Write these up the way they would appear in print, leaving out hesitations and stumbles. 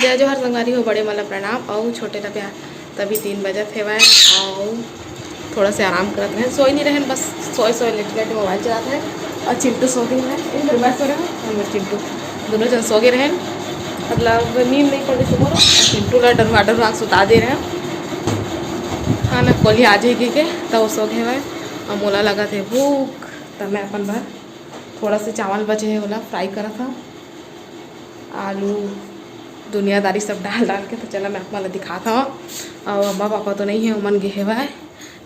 जय जोहर संगवारी हो, बड़े मतलब प्रणाम और छोटे ला प्यार। तभी 3 बजत हेवै और थोड़ा से आराम करते हैं। सोई नहीं रहे, बस सोए लेट लेट मोबाइल चलाते हैं। और चिंटू सो गए हैं, इन बात सो रहे हैं और चिंटू दोनों जन सो गए रहे। मतलब नींद नहीं पड़ी सुबह। चिंटू ला डरवा सुता दे रहे हैं। हाँ ना, कोली आ जाएगी के तब वो सो गए हुए और मोला लगा थे भूख। तब मैं अपन भर थोड़ा से चावल बचे है बोला फ्राई करा था, आलू दुनियादारी सब डाल के। तो चला मैं आपको दिखाता हूँ। और अम्मा पापा तो नहीं है, उमन गे हुआ है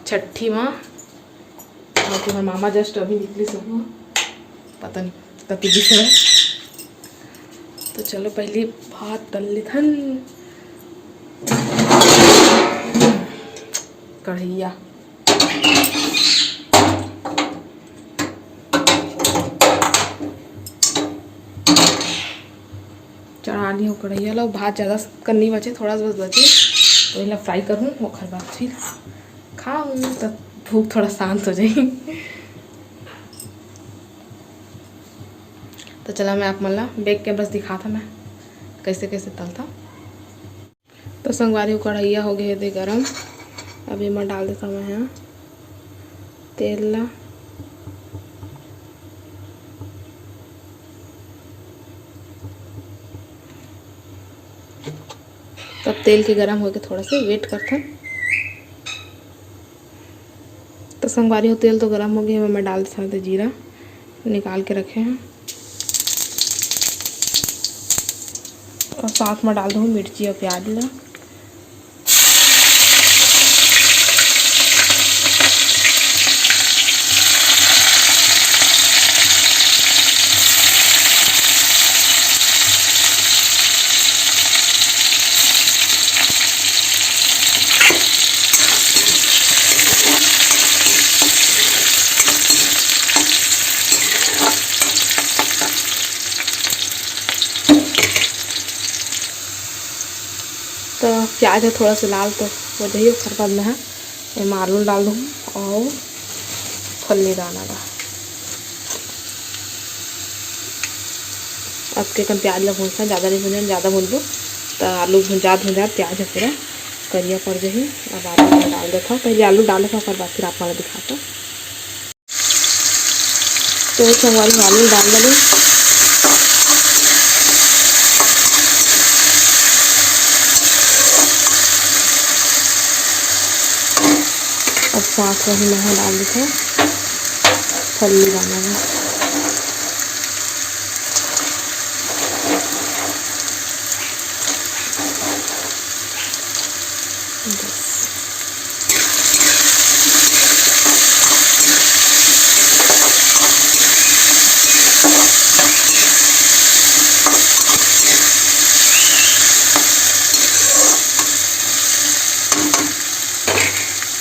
छठी माँ। और तुम्हारे मामा जस्ट अभी निकली सब, पता नहीं कति दिख है। तो चलो पहले भात तल लेथन। कढ़ैया चढ़ा ली हूँ कढ़ैया लो। भात ज़्यादा करनी बचे, थोड़ा सा बचे तो इला फ्राई करूँ, ओखर बाद फिर खाऊँ तब भूख थोड़ा शांत हो जाए। तो चला मैं आप मला बेग के बस दिखा था मैं कैसे कैसे तलता। तो संगवारी कढ़ैया हो गए थे गरम। अभी मैं डाल देता हूँ यहाँ तेल ला। तब तेल के गरम होके थोड़ा से वेट करते हैं। तो संगवारी हो तेल तो गरम हो गया, मैं डाल देता हूँ जीरा निकाल के रखे हैं। और साथ में डाल दूँ मिर्ची और प्याज ला। तो प्याज है थोड़ा सा लाल तो हो जाइए। उसके बाद में है मैं आलू डाल दूँ और फली दाना ला। अब के कम प्याज ला भूनना, ज़्यादा नहीं भूनना, ज़्यादा भून दो तो आलू भुंजा प्याज है पूरा करिया पड़ जाए। अब आलू में डाल देता हूँ, पहले आलू डाल देता हूँ और बाद फिर आप वाला दिखाता हूँ। तो संगवारी आलू डाल डालो। अब साथ में मैं डाल देता हूँ फली दाना में।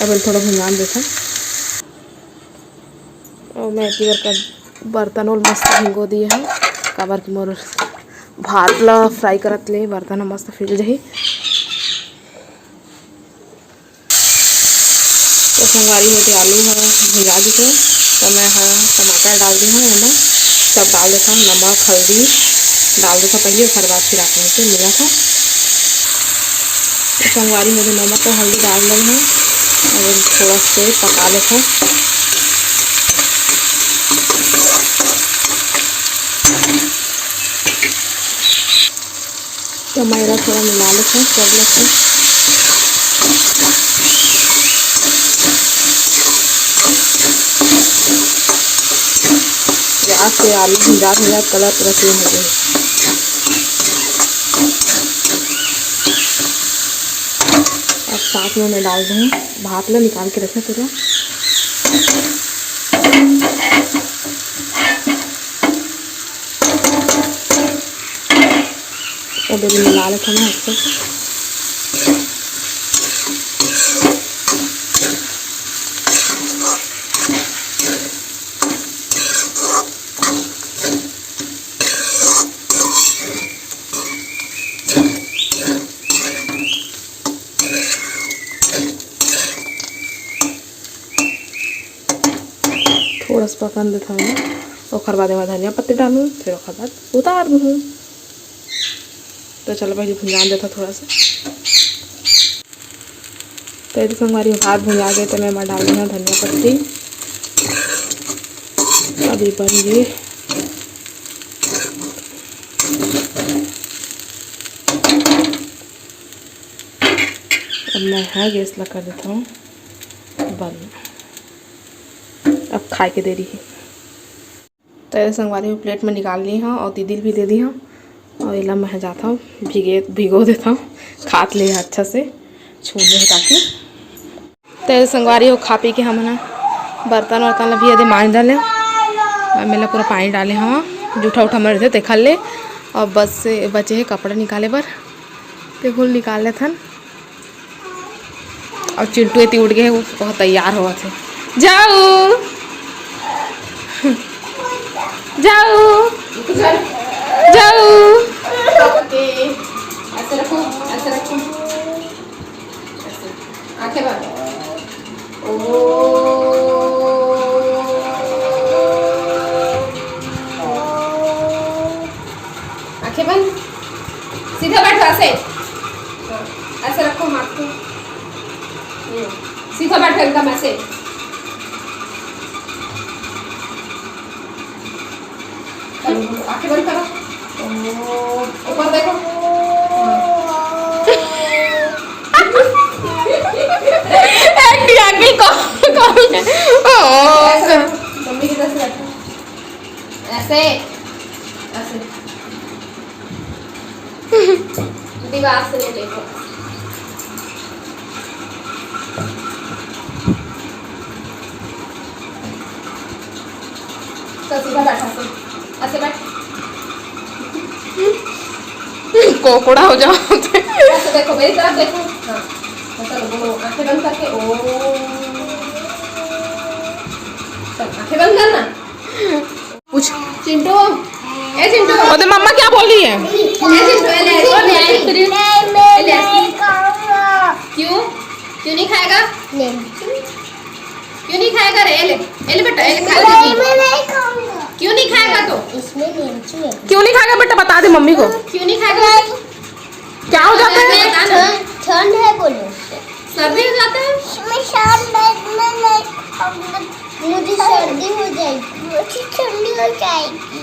अब थोड़ा भुंजान देखा। और मैं एक बार का बर्तन और मस्त भिंगो दिए हैं काबर की मोर भात ला फ्राई करत ले बर्तन मस्त फिल जाही। तो संगवारी होते आलू है भिगा दी थे तो मैं टमाटर डाल दी हूँ, मैं सब डाल देता हूँ। नमक हल्दी डाल देता पहले, उसके बाद फिर आप से मिला था। तो संगवारी मुझे नमक और हल्दी डाल दी है और थोड़ा से पका लेता हूँ। तो मेरा थोड़ा मिला लेते हैं सब लेते हैं। गैस से आलू भुंजा कलर पूरा चेंज हो गया। अब साथ में मैं डाल दूँ भात ला निकाल के रखें पूरा। और मिला लेता हूँ अच्छे से। थोड़ा सा पकन देता हूँ और बाद में धनिया पत्ती डालूँ, फिर बाद उतार दूँ। तो चलो पहले भुंजान देता थोड़ा सा। तो ये हमारी भात भुंजा गए तो मैं डाल रही हूँ धनिया पत्ती। अभी बन गई। अब मैं गैस लगा देता हूँ बंद। अब खा के दे रही है। तो ये संगवारी प्लेट में निकाल ली हाँ और दीदी भी दे दी हाँ। और इला मैं जाता हूँ भिगो देता हूँ, खात ले अच्छा से छू ले ताकि। तो ये संगवारी हो खा पी के हम ना बर्तन वर्तन भी यदि मान डाले और मेला पूरा पानी डाले हाँ जूठा उठा मर थे देखा ले। और बस से बचे है कपड़ा निकाले पर ते फूल निकाल ले थन। और चिंटू इतनी उठ गए वो बहुत तैयार हुआ थे। जाओ जाओ जाओ। ऐसे रखो ऐसे रखो आंखें बंद। आंखें बंद। सीधा बैठो ऐसे ऐसे रखो हाथ को सीधा बैठो एकदम ऐसे। आंखें बंद करो ऊपर देखो। मम्मी की तरफ से बैठो ऐसे ऐसे दीवार से नहीं देखो। तो सीधा बैठा ऐसे बैठ। कोकोड़ा हो जाओ। ऐसे देखो मेरी तरफ देखो। हाँ चलो बोलो आंखें बंद करके ओ आंखें बंद करना। पूछ चिंटू ए चिंटू ओदे मम्मा क्या बोल रही है? ए चिंटू क्यों नहीं खाएगा? क्यों नहीं खाएगा रे? ले बेटा ले खाएगा। क्यों नहीं खाएगा? तो इसमें क्यों नहीं खाएगा बेटा बता दे मम्मी को। क्यों नहीं खाएगा? क्या हो जाता है? ठंड है बोलो। सर्दी हो जाता है। मुझे सर्दी हो जाएगी। मुझे ठंडी हो जाएगी।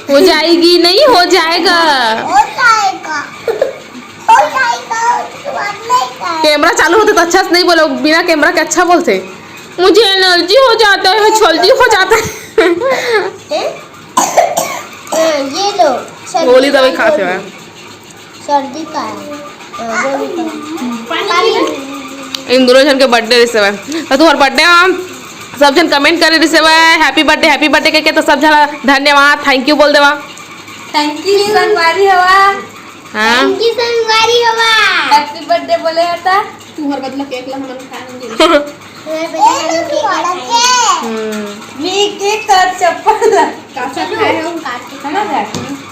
हो जाएगी नहीं हो जाएगा। हो जाएगा हो जाएगा। कैमरा चालू होते तो अच्छा से नहीं बोलो, बिना कैमरा के अच्छा बोलते। मुझे एलर्जी हो जाता है, जल्दी हो जाता है। ये लो गोली दवाई खाते हो सर्दी का है। इन दोनों जन के बर्थडे रिसेव है तो तुम्हारा बर्थडे सब जन कमेंट करे रिसेव है हैप्पी बर्थडे के तो सब जन धन्यवाद थैंक यू बोल देवा। थैंक यू संगवारी हवा। हां थैंक यू संगवारी हवा। हैप्पी बर्थडे बोले हता तुम्हार बदला केक ला हम खाएंगे। मैं केक का चप्पल काचा खाए हो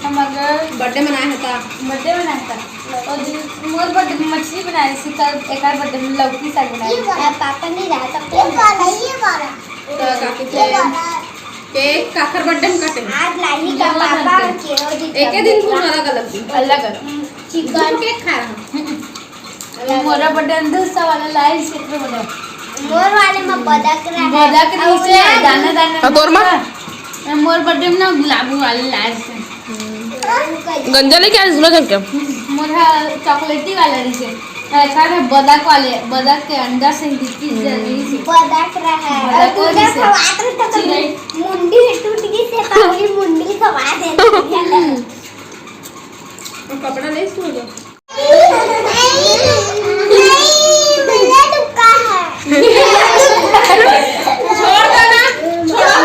हम अगर बर्थडे मनाया था। बर्थडे बनाया था और मोर बर्थडे में मछली बनाई थी। कल एक और बर्थडे में लौकी साग बनाई। पापा नहीं रहा तब तो तो काके केक काकर बर्थडे में काटे आज लाई का पापा एक ही दिन को अलग चिकन केक खा रहा। मोरा बर्थडे दूसरा वाला लाई क्षेत्र बना। मोर वाले में बदक नीचे दाना दाना तोर मां मोर बर्थडे में ना गुलाबी वाले लाई से गंजा लेके आज सुनो चल के मोरा चॉकलेटी वाला नीचे ऐसा है बदक वाले बदक के अंडा से दिखती जल्दी से बदक रहा है और तुझे खवा तो मुंडी टूट गई से पानी मुंडी खवा दे। कपड़ा ले सो जा छोड़ दो ना छोड़ो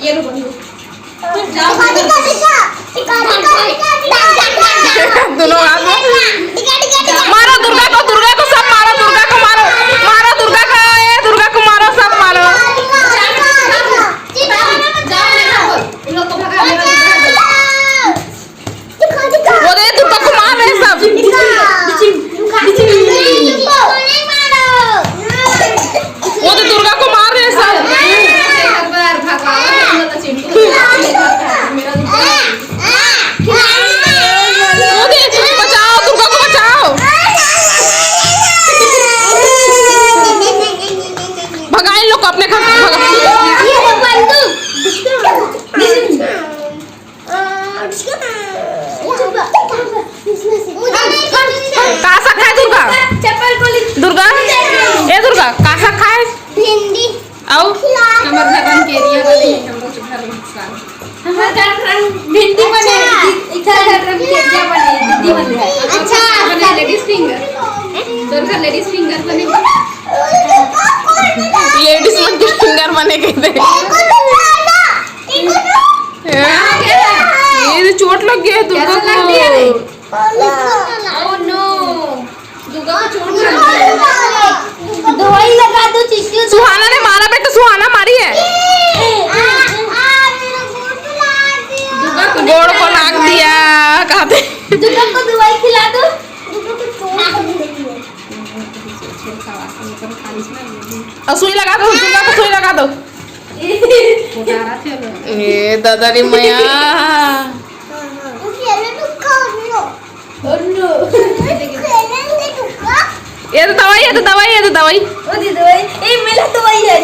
ये लो दोनों मारो दुर्गा को सब मारो दुर्गा को मारो दुर्गा को मारो सब मारो। वो दे दुर्गा को मार रहे सब। वो तो दुर्गा को मार रहे सब। का सा खाए दुर्गा? चप्पल खोली दुर्गा ए दुर्गा का सा खाए? भिंडी आओ हमार घर के एरिया वाले हम लोग घर में साल हमारे घर भिंडी बने इधर घर में केरिया बने भिंडी बने अच्छा बने लेडीज फिंगर तोर घर लेडीज फिंगर बने लेडीज मन के फिंगर बने गए थे। ये चोट लग गया है दुर्गा कैसा लग गया रे? को। ओह नो दुर्गा को चोट लग गई। दवाई लगा दो चिक्की सुहाना ने मारा बेटा, सुहाना मारी है। दुर्गा को गोड़ को लाग दिया कहते। दुर्गा को दवाई खिला दो और सुई लगा दो दुर्गा को, सुई लगा दो। उतारा थे लोग ये दादा रे मैया ये तो दवाई, ये तो दवाई, ये तो दवाई। ओ दी दवाई ए मेरा दवाई है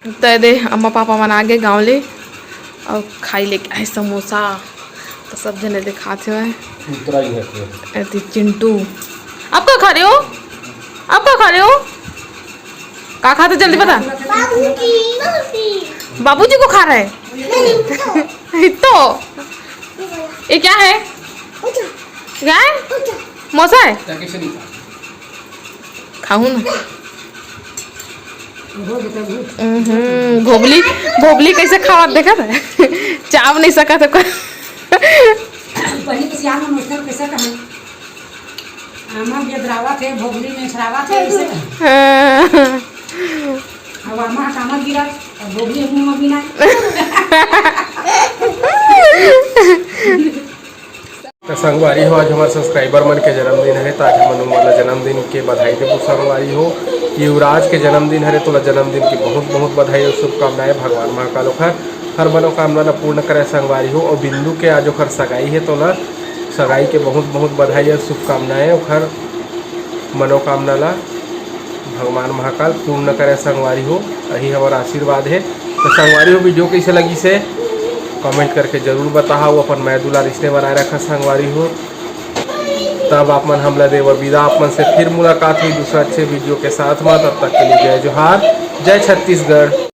तो दे अम्मा पापा मन आगे गाँव ले और खाई लेके आए समोसा। तो सब जने दिखाते हुए ऐसी चिंटू आप क्या खा रहे हो? आप क्या खा रहे हो? क्या खाते जल्दी बता। बाबूजी को खा रहा है। तो ये क्या है? क्या है? मौसा है? खाऊं ना। भोबली भोबली कैसे खावा देखा था? चाव नहीं सका तो पहले के सियान में मुश्किल कैसे कहें आमा बेदरावा थे भोगली में छरावा थे ऐसे अब आमा कामत गिरा और भोगली मुंह में बिना संगवारी हो, आज हमारे सब्सक्राइबर मन के जन्मदिन है तो आज हम वाला जन्मदिन के बधाई देव संगवारी हो। युवराज के जन्मदिन है तो जन्मदिन की बहुत बहुत बधाई और शुभकामनाएं। भगवान महाकाल ओखर हर मनोकामना ला पूर्ण करे संगवारी हो। और बिंदु के आज ओखर सगाई है तो ला सगाई के बहुत बहुत बधाई और शुभकामनाएं। ओखर मनोकामना ला भगवान महाकाल पूर्ण करे संगवारी हो, यही हमारा आशीर्वाद है। तो संगवारी हो वीडियो कैसे लगी से कमेंट करके जरूर बताओ। अपन मैं दूल्हा रिश्ते बनाए रखा संगवारी हो। तब आप मन हमला देव विदा। आप मन से फिर मुलाकात हुई दूसरा अच्छे वीडियो के साथ में। तब तक के लिए जय जोहार, जय छत्तीसगढ़।